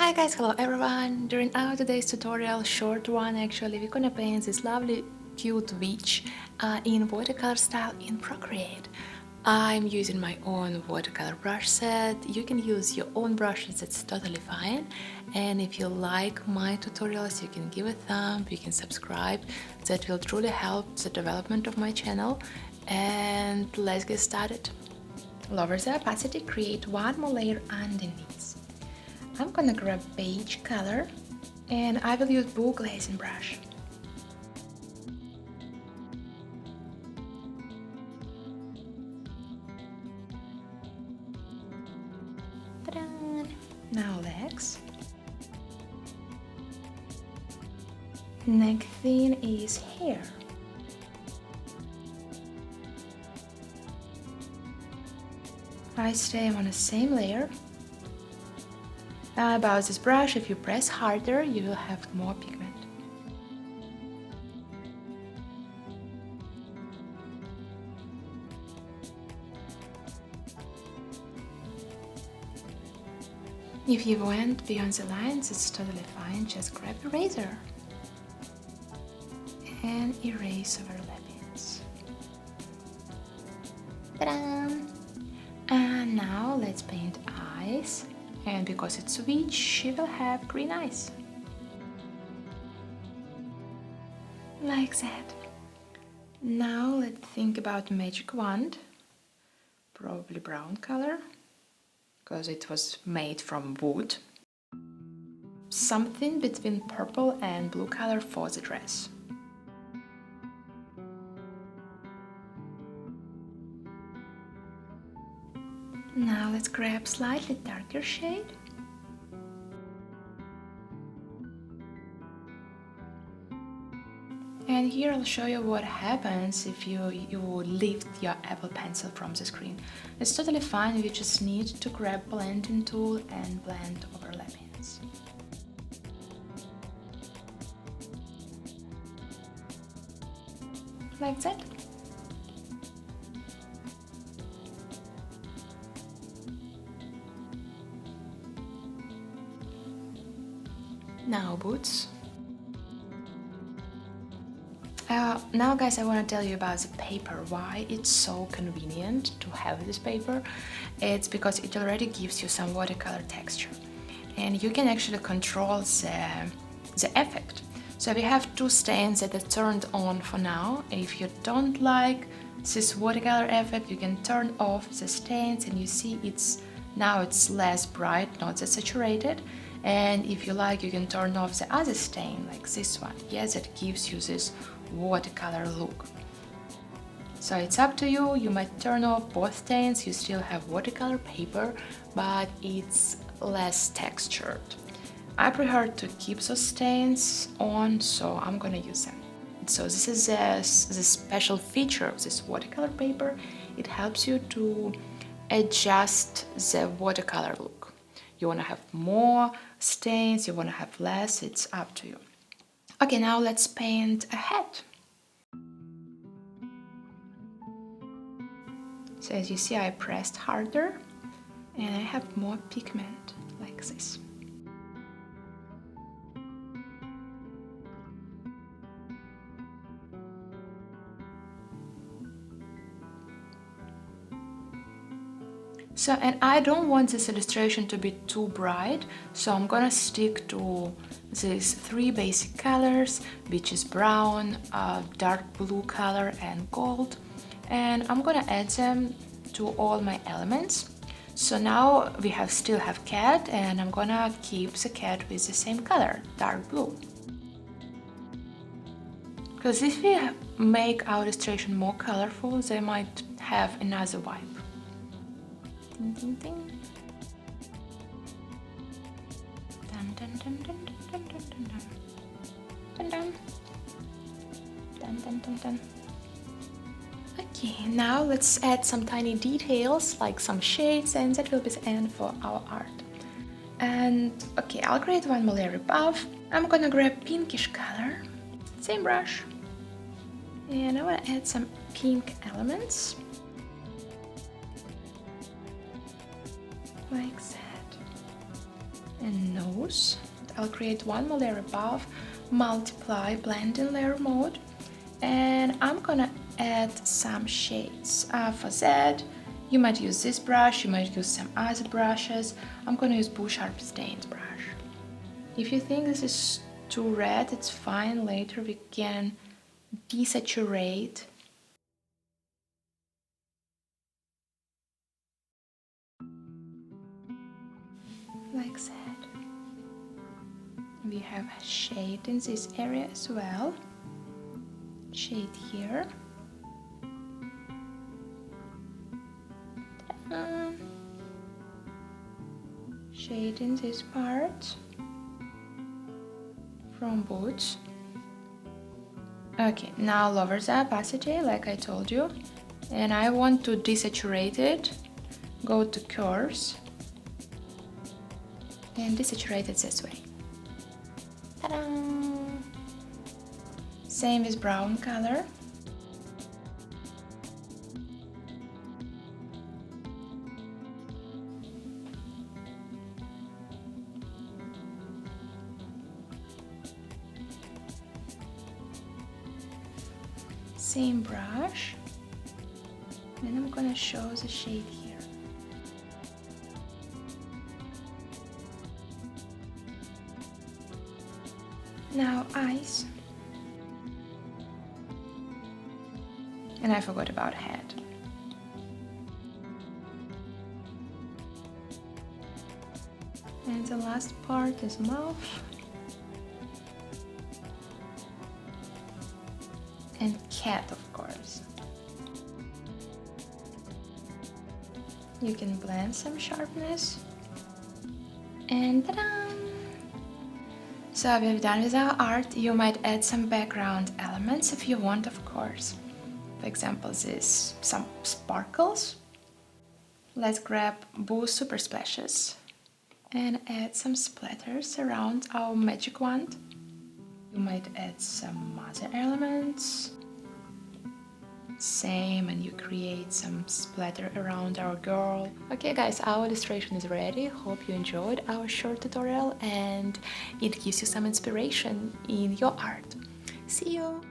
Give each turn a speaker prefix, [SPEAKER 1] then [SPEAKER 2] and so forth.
[SPEAKER 1] Hi guys, hello everyone! During our today's tutorial, short one actually, we're gonna paint this lovely cute witch in watercolor style in Procreate. I'm using my own watercolor brush set. You can use your own brushes, it's totally fine. And if you like my tutorials, you can give a thumb, you can subscribe. That will truly help the development of my channel. And let's get started. Lower the opacity, create one more layer underneath. I'm gonna grab beige color and I will use blue glazing brush. Ta-da! Now legs. Next thing is hair. I stay on the same layer. About this brush, if you press harder, you will have more pigment. If you went beyond the lines, it's totally fine. Just grab a razor and erase overlappings. Ta-da! And now let's paint eyes. And because it's a witch, she will have green eyes. Like that. Now let's think about magic wand. Probably brown color, because it was made from wood. Something between purple and blue color for the dress. Now let's grab slightly darker shade. And here I'll show you what happens if you lift your Apple Pencil from the screen. It's totally fine, you just need to grab blending tool and blend overlappings. Like that. Now boots. Now guys, I want to tell you about the paper, why it's so convenient to have this paper. It's because it already gives you some watercolor texture and you can actually control the effect. So we have two stains that are turned on for now. If you don't like this watercolor effect, you can turn off the stains and you see now it's less bright, not that saturated. And if you like, you can turn off the other stain, like this one. Yes, it gives you this watercolor look. So it's up to you. You might turn off both stains, you still have watercolor paper, but it's less textured. I prefer to keep those stains on, so I'm gonna use them. So this is the special feature of this watercolor paper. It helps you to adjust the watercolor look. You want to have more stains, you want to have less, it's up to you. Okay, now let's paint a head. So as you see, I pressed harder and I have more pigment like this. So, and I don't want this illustration to be too bright, so I'm gonna stick to these three basic colors, which is brown, dark blue color and gold, and I'm gonna add them to all my elements. So now we still have cat, and I'm gonna keep the cat with the same color, dark blue. Because if we make our illustration more colorful, they might have another vibe. Ding, ding, ding. Dun, dun, dun, dun, dun, dun, dun, dun. Dun, dun. Dun, dun, dun, dun. Okay, now let's add some tiny details like some shades, and that will be the end for our art. And okay, I'll create one more layer above. I'm gonna grab pinkish color, same brush, and I want to add some pink elements. Like that. and nose. I'll create one more layer above, multiply blending layer mode, and I'm gonna add some shades. For that, you might use this brush, you might use some other brushes. I'm gonna use Sharp Stains brush. If you think this is too red, it's fine. Later we can desaturate. Like that. We have a shade in this area as well. Shade here. Shade in this part from Boots. Okay, now lower the opacity like I told you, and I want to desaturate it. Go to curves and desaturate it this way. Ta-da! Same with brown color. Same brush, and I'm gonna show the shade here. Now eyes. And I forgot about head. And the last part is mouth. And cat, of course. You can blend some sharpness. And ta-da! So we're done with our art. You might add some background elements if you want, of course. For example, some sparkles. Let's grab Boo Super Splashes and add some splatters around our magic wand. You might add some other elements. Same, and you create some splatter around our girl. Okay guys, our illustration is ready. Hope you enjoyed our short tutorial and it gives you some inspiration in your art. See you!